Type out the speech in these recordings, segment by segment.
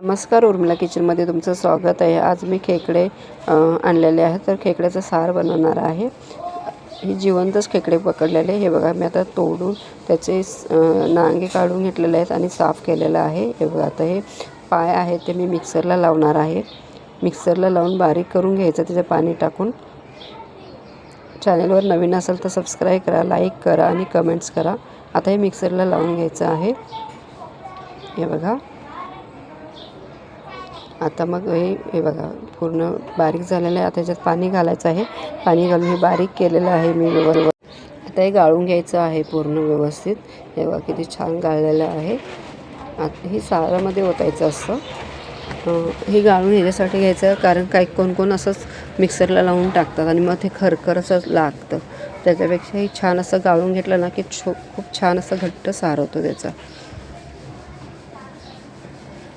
नमस्कार, उर्मिला किचनमध्ये तुमचं स्वागत आहे. आज मी खेकडे आणलेले आहेत. तर खेकड्याचं सार बनवणार आहे. हे जिवंतच खेकडे पकडलेले. हे बघा, मी आता तोडून त्याचे नांगे काढून घेतलेले आहेत आणि साफ केलेलं आहे. हे बघा, आता हे पाय आहेत ते मी मिक्सरला लावणार आहे. मिक्सरला लावून बारीक करून घ्यायचं, त्याचं पाणी टाकून. चॅनलवर नवीन असेल तर सबस्क्राईब करा, लाईक करा आणि कमेंट्स करा. आता हे मिक्सरला लावून घ्यायचं आहे. हे बघा, आता मग हे बघा पूर्ण बारीक झालेलं आहे. आता त्याच्यात पाणी घालायचं आहे. पाणी घालून हे बारीक केलेलं आहे मी बरोबर. आता हे गाळून घ्यायचं आहे पूर्ण व्यवस्थित. हे बघा किती छान गाळलेलं आहे. आता हे सारामध्ये ओतायचं असतं. हे गाळून ह्याच्यासाठी घ्यायचं कारण काही कोण असंच मिक्सरला लावून टाकतात आणि मग ते खरखर असं लागतं. त्याच्यापेक्षा हे छान असं गाळून घेतलं ना की खूप छान असं घट्ट सार होतो त्याचा.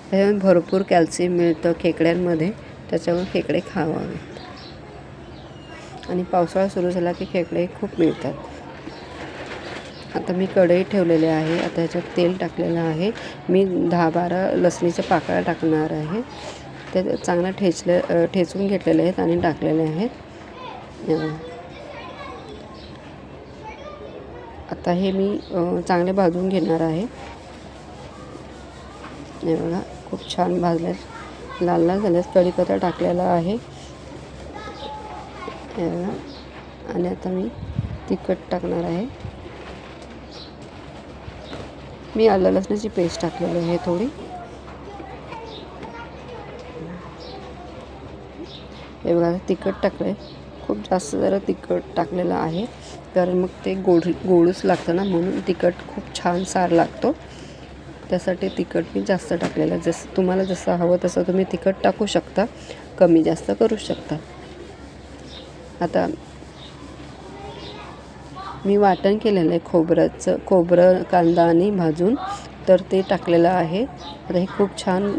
त्याच्यामुळे भरपूर कॅल्शियम मिळतं खेकड्यांमध्ये, त्याच्यामुळे खेकडे खावावे. आणि पावसाळा सुरू झाला की खेकडे खूप मिळतात. आता मी कढई ठेवलेली आहे. आता ह्याच्यात तेल टाकलेलं आहे. मी 10-12 लसणीच्या पाकळ्या टाकणार आहे. ते चांगलं ठेचून घेतलेले आहेत आणि टाकलेले आहेत. आता हे मी चांगले भाजून घेणार आहे. हे बघा, खूप छान भाजल्यात, लाल लाल झाल्यात. कढीपत्ता टाकलेला आहे. हे बघा, आणि आता मी तिखट टाकणार आहे. मी आलं लसणाची पेस्ट टाकलेली आहे थोडी. हे बघा, तिखट टाकलं आहे. खूप जास्त जरा तिखट टाकलेलं आहे कारण मग ते गोडूच लागतं ना, म्हणून तिखट खूप छान सार लागतो. त्यासाठी तिखट मी जास्त टाकलेलं. तुम्हाला जसं हवं तसं तुम्ही तिखट टाकू शकता, कमी जास्त करू शकता. आता मी वाटण केलेलं आहे खोबरं कांदा आणि भाजून, तर ते टाकलेलं आहे. आता हे खूप छान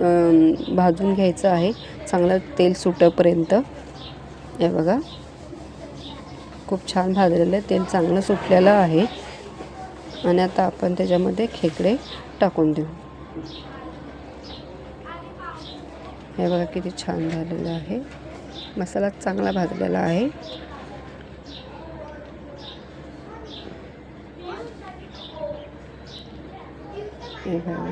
भाजून घ्यायचं आहे, चांगलं तेल सुटेपर्यंत. हे बघा, खूप छान भाजलेलं आहे, तेल चांगलं सुटलेलं आहे. आणि आता आपण त्याच्यामध्ये खेकडे टाकून देऊ. हे बघा किती छान झालेलं आहे. मसाला चांगला भाजलेला आहे. हे बघा,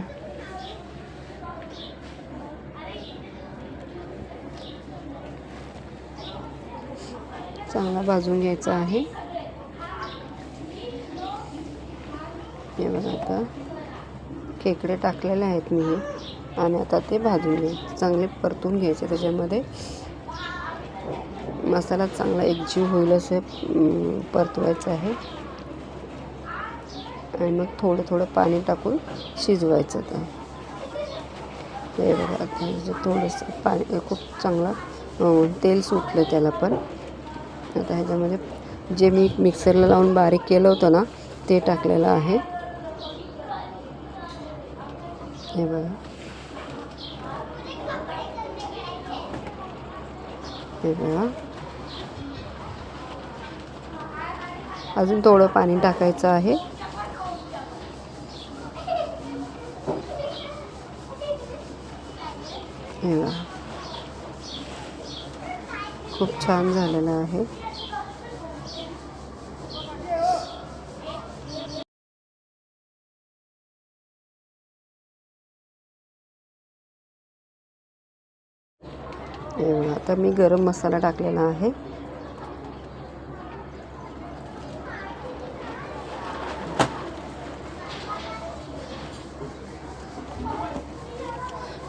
चांगला भाजून घ्यायचा आहे. हे बघा, आता खेकडे टाकलेले आहेत मी हे, आणि आता ते भाजून घ्यायचे, चांगले परतून घ्यायचे. त्याच्यामध्ये मसाला चांगला एकजीव होईल असे परतवायचं आहे. आणि मग थोडं पाणी टाकून शिजवायचं. हे बघा, आता थोडंसं पाणी, खूप चांगला तेल सुटलं त्याला पण. आता ह्याच्यामध्ये जे मी मिक्सरला लावून बारीक केलं होतं ना, ते टाकलेलं आहे. हे बघा, हे बघा, अजून थोडं पाणी टाकायचं आहे. हे बघा, खूप छान झालेलं आहे. हे बघा, आता मी गरम मसाला टाकलेला आहे.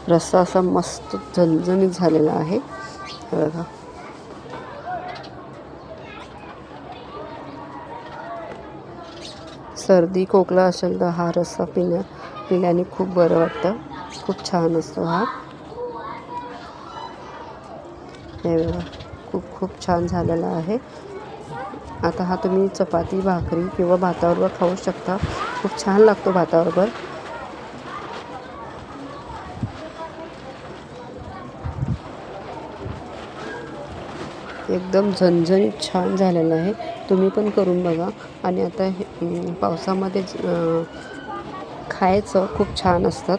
रस्सा असा मस्त झणझणीत झालेला आहे. हे बघा, सर्दी खोकला असेल तर हा रस्सा पिल्याने खूप बरं वाटतं. खूप छान असतो हा. हे बघा, खूप छान झालेला आहे. आता हा तुम्ही चपाती भाकरी किंवा भाताबरोबर खाऊ शकता. खूप छान लागतो भाताबरोबर. एकदम झणझणीत छान झालेलं आहे. तुम्ही पण करून बघा. आणि आता हे पावसामध्ये खायचं खूप छान असतात.